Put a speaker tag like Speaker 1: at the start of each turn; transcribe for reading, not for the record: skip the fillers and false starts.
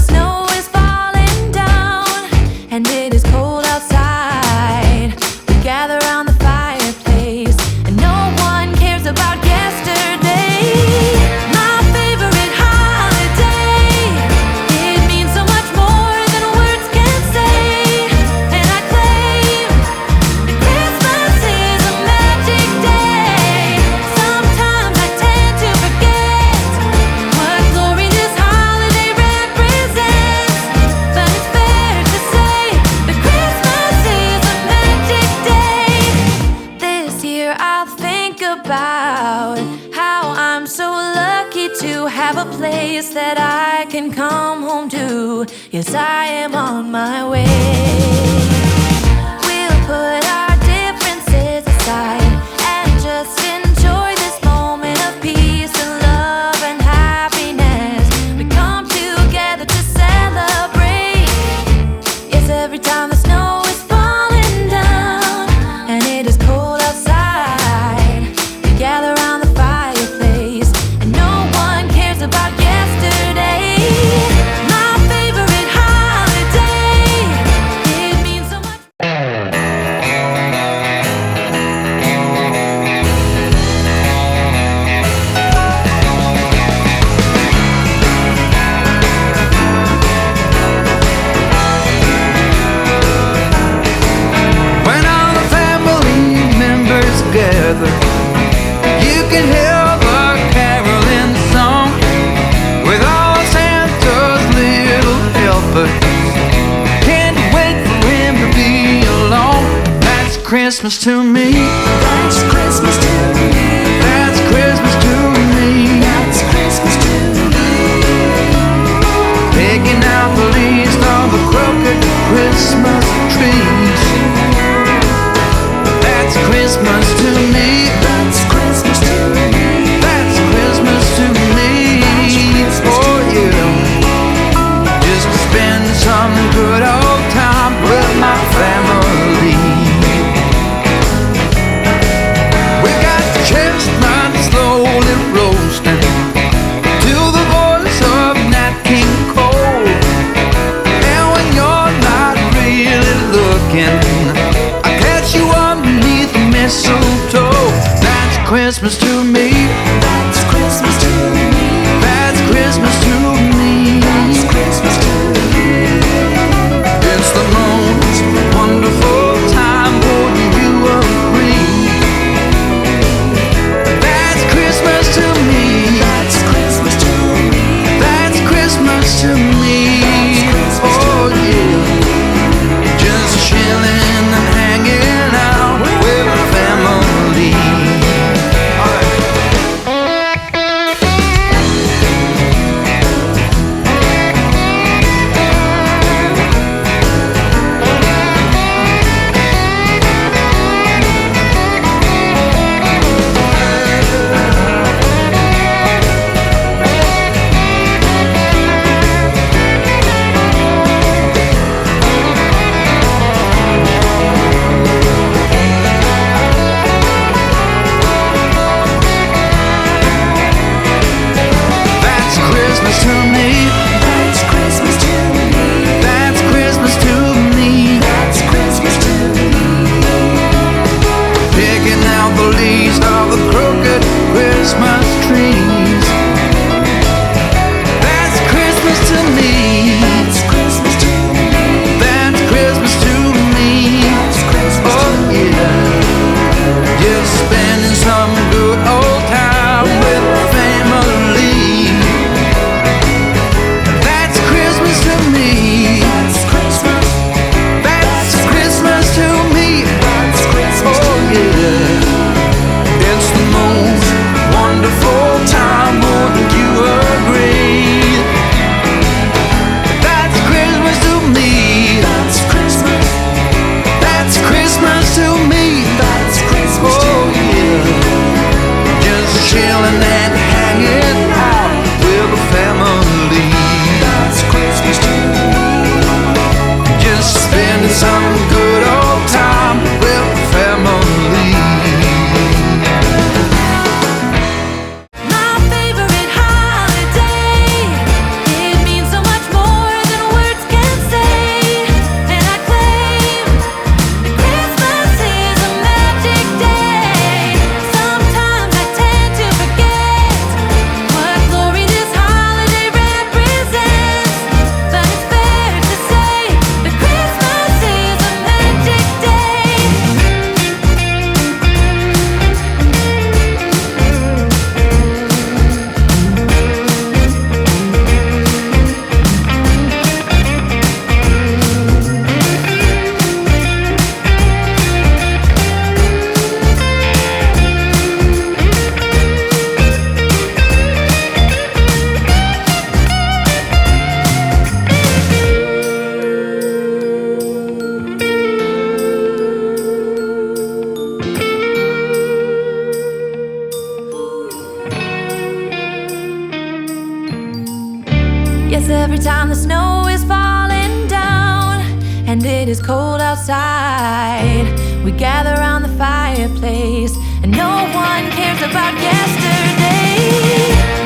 Speaker 1: snow is falling down and it is cold outside, we gather around the fireplace and no one cares about yesterday. My favorite holiday, it means so much more than words can say. And I claim that Christmas is a magic day. Sometimes I tend to forget what glory this holiday represents, but it's fair to say that Christmas is a magic day. This year I'll think about how I'm so lucky to have a place that I can come home to. Yes, I am on my way. We'll put our differences aside and just enjoy this moment of peace and love and happiness. We come together to celebrate. Yes, every time the snow is falling down and it is cold outside, we gather around the fireplace and no one cares about yesterday. My favorite holiday, it means so much.
Speaker 2: When all the family members gather, you can hear the caroling song with all Santa's little helpers. Can't wait for him to be alone. That's Christmas to me.
Speaker 3: That's Christmas to me.
Speaker 2: That's Christmas to me.
Speaker 3: That's Christmas to me.
Speaker 2: Picking out the leaves on the crooked Christmas trees. That's Christmas to me.
Speaker 3: That's Christmas to me.
Speaker 2: That's Christmas to me. For you, just to spend some good old time with my family. We got chestnuts slowly roasting to the voice of Nat King Cole. And when you're not really looking, I catch you underneath the mistletoe. That's Christmas to me.
Speaker 3: That's Christmas to me.
Speaker 2: That's Christmas to me.
Speaker 3: That's Christmas to me.
Speaker 2: It's the most wonderful time, wouldn't you agree? That's Christmas to me.
Speaker 3: That's Christmas to me.
Speaker 2: That's Christmas to me. Oh yeah, just chilling and hanging out with family.
Speaker 1: the snow is falling down and it is cold outside. We gather around the fireplace and no one cares about yesterday.